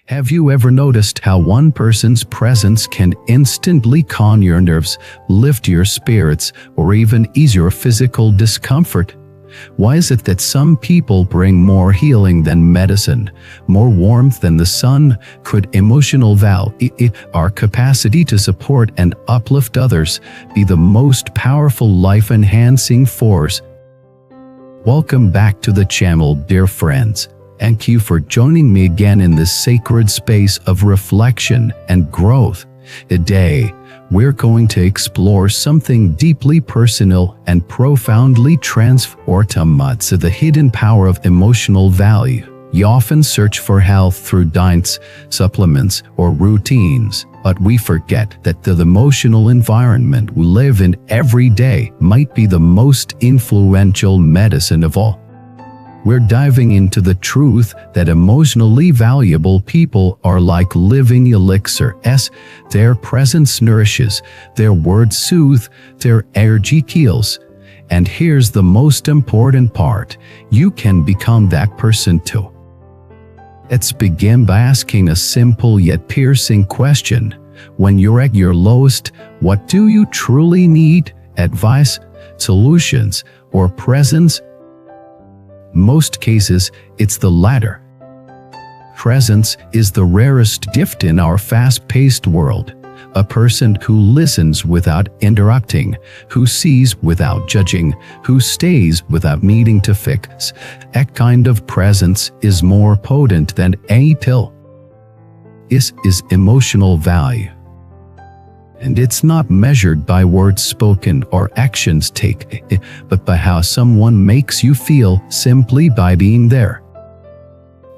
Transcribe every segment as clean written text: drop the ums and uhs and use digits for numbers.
Have you ever noticed how one person's presence can instantly calm your nerves, lift your spirits, or even ease your physical discomfort? Why is it that some people bring more healing than medicine, more warmth than the sun? Could emotional value, our capacity to support and uplift others, be the most powerful life-enhancing force? Welcome back to the channel, dear friends. Thank you for joining me again in this sacred space of reflection and growth. Today, we're going to explore something deeply personal and profoundly transformative: the hidden power of emotional value. You often search for health through diets, supplements, or routines, but we forget that the emotional environment we live in every day might be the most influential medicine of all. We're diving into the truth that emotionally valuable people are like living elixirs. Their presence nourishes, their words soothe, their energy heals. And here's the most important part: you can become that person too. Let's begin by asking a simple yet piercing question. When you're at your lowest, what do you truly need? Advice, solutions, or presence? Most cases, it's the latter. Presence is the rarest gift in our fast-paced world. A person who listens without interrupting, who sees without judging, who stays without needing to fix. That kind of presence is more potent than any pill. This is emotional value. And it's not measured by words spoken or actions taken, but by how someone makes you feel simply by being there.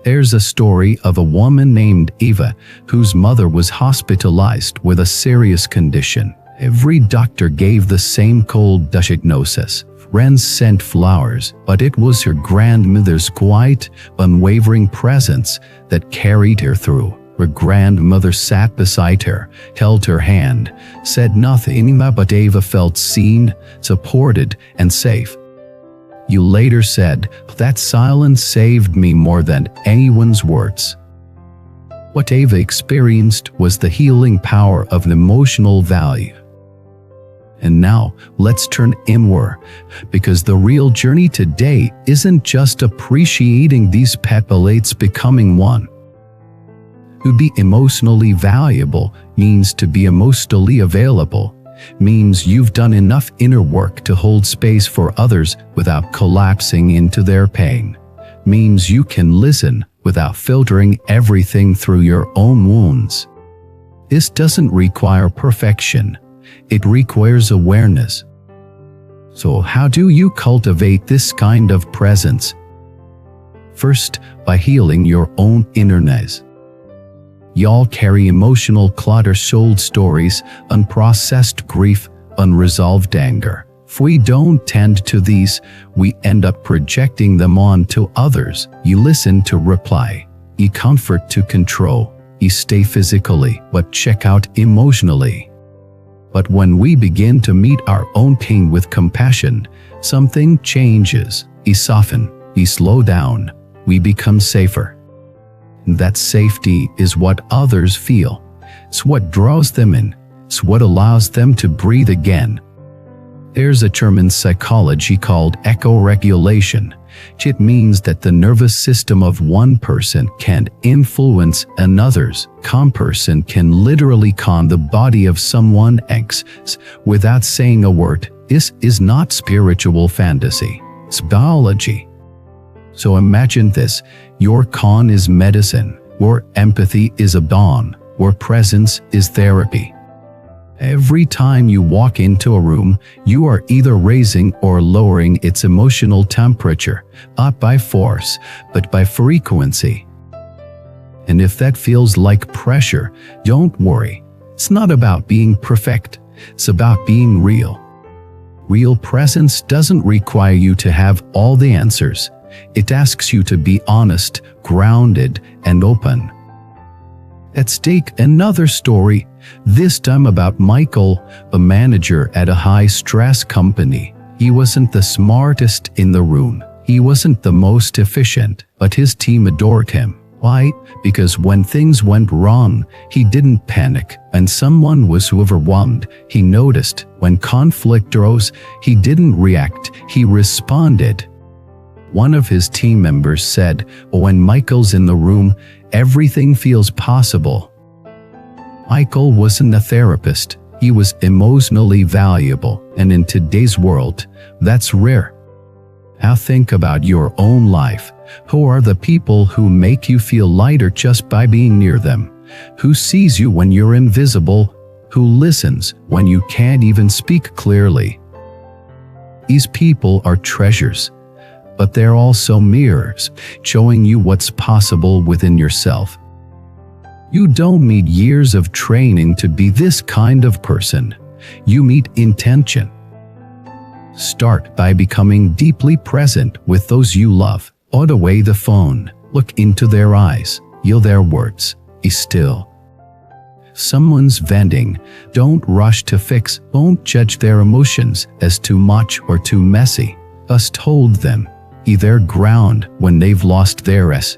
There's a story of a woman named Eva, whose mother was hospitalized with a serious condition. Every doctor gave the same cold diagnosis. Friends sent flowers, but it was her grandmother's quiet, unwavering presence that carried her through. Her grandmother sat beside her, held her hand, said nothing, but Eva felt seen, supported, and safe. You later said, "That silence saved me more than anyone's words." What Eva experienced was the healing power of emotional value. And now, let's turn inward, because the real journey today isn't just appreciating these petals, it's becoming one. To be emotionally valuable means to be emotionally available, means you've done enough inner work to hold space for others without collapsing into their pain, means you can listen without filtering everything through your own wounds. This doesn't require perfection, it requires awareness. So how do you cultivate this kind of presence? First, by healing your own innerness. Y'all carry emotional clutter, soul stories, unprocessed grief, unresolved anger. If we don't tend to these, we end up projecting them onto others. You listen to reply, you comfort to control, you stay physically, but check out emotionally. But when we begin to meet our own pain with compassion, something changes. We soften, we slow down, we become safer. That safety is what others feel. It's what draws them in. It's what allows them to breathe again. There's a term in psychology called eco-regulation. It means that the nervous system of one person can influence another's. Calm person can literally calm the body of someone else without saying a word. This is not spiritual fantasy. It's biology. So imagine this: your calm is medicine, your empathy is a balm, your presence is therapy. Every time you walk into a room, you are either raising or lowering its emotional temperature, not by force, but by frequency. And if that feels like pressure, don't worry. It's not about being perfect, it's about being real. Real presence doesn't require you to have all the answers. It asks you to be honest, grounded, and open. Let's take another story, this time about Michael, a manager at a high-stress company. He wasn't the smartest in the room. He wasn't the most efficient, but his team adored him. Why? Because when things went wrong, he didn't panic. When someone was overwhelmed, he noticed. When conflict arose, he didn't react, he responded. One of his team members said, "When Michael's in the room, everything feels possible." Michael wasn't a therapist, he was emotionally valuable, and in today's world, that's rare. Now think about your own life. Who are the people who make you feel lighter just by being near them? Who sees you when you're invisible? Who listens when you can't even speak clearly? These people are treasures, but they're also mirrors, showing you what's possible within yourself. You don't need years of training to be this kind of person. You need intention. Start by becoming deeply present with those you love. Put away the phone, look into their eyes, hear their words, be still. Someone's venting, don't rush to fix, don't judge their emotions as too much or too messy. Just hold them, be their ground when they've lost theirs.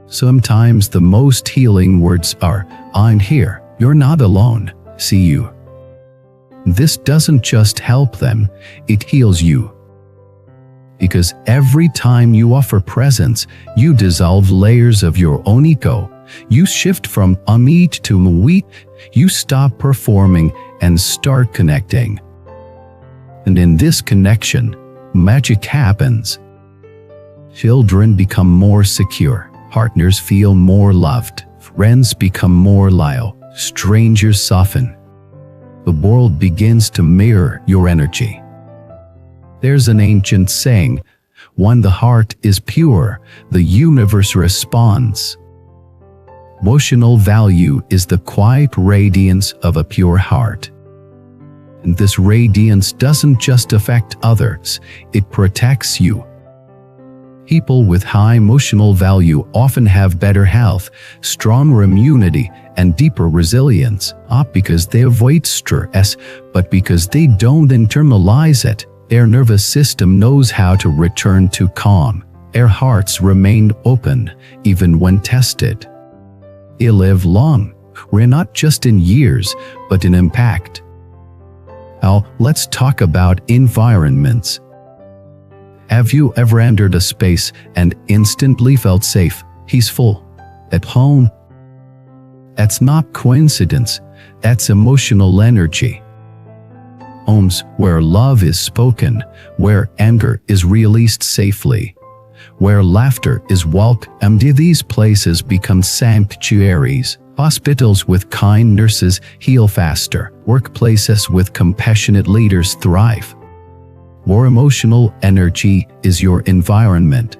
Sometimes the most healing words are, "I'm here, you're not alone, see you." This doesn't just help them, it heals you. Because every time you offer presence, you dissolve layers of your own ego. You shift from amit to we. You stop performing and start connecting. And in this connection, magic happens. Children become more secure, partners feel more loved, friends become more loyal, strangers soften. The world begins to mirror your energy. There's an ancient saying, when the heart is pure, the universe responds. Emotional value is the quiet radiance of a pure heart. And this radiance doesn't just affect others, it protects you. People with high emotional value often have better health, stronger immunity, and deeper resilience, not because they avoid stress, but because they don't internalize it. Their nervous system knows how to return to calm. Their hearts remain open, even when tested. They live long, not just in years, but in impact. Now, let's talk about environments. Have you ever entered a space and instantly felt safe, peaceful, at home? That's not coincidence, that's emotional energy. Homes where love is spoken, where anger is released safely, where laughter is welcomed, these places become sanctuaries. Hospitals with kind nurses heal faster, workplaces with compassionate leaders thrive. Your emotional energy is your environment.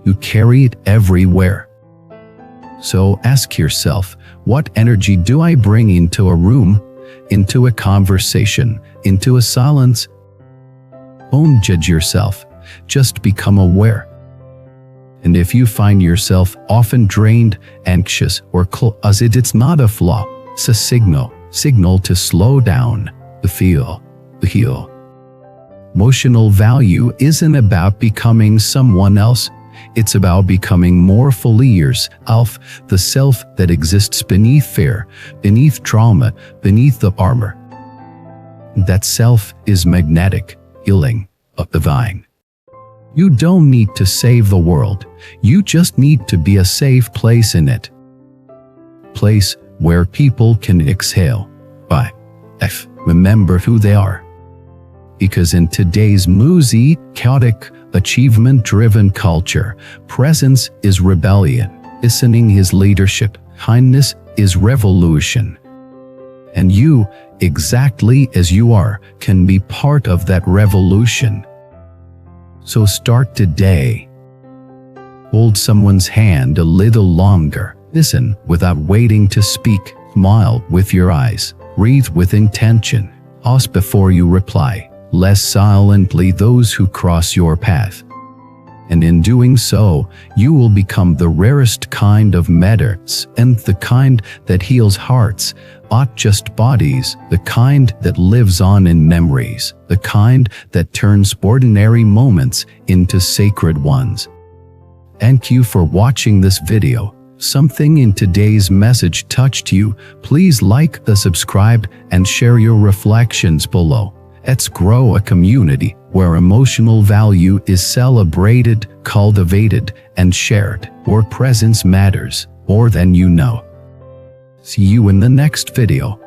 You carry it everywhere. So ask yourself, what energy do I bring into a room, into a conversation, into a silence? Don't judge yourself, just become aware. And if you find yourself often drained, anxious, or closeted, it's not a flaw, it's a signal to slow down, to feel, to heal. Emotional value isn't about becoming someone else, it's about becoming more fully yourself, the self that exists beneath fear, beneath trauma, beneath the armor. That self is magnetic, healing, divine. You don't need to save the world, you just need to be a safe place in it. Place where people can exhale, remember who they are. Because in today's noisy, chaotic, achievement-driven culture, presence is rebellion, listening is leadership, kindness is revolution. And you, exactly as you are, can be part of that revolution. So start today. Hold someone's hand a little longer, listen without waiting to speak, smile with your eyes, breathe with intention, pause before you reply. Less silently those who cross your path. And in doing so, you will become the rarest kind of medicine, and the kind that heals hearts, not just bodies, the kind that lives on in memories, the kind that turns ordinary moments into sacred ones. Thank you for watching this video. Something in today's message touched you. Please like, subscribe, and share your reflections below. Let's grow a community where emotional value is celebrated, cultivated, and shared, where presence matters more than you know. See you in the next video.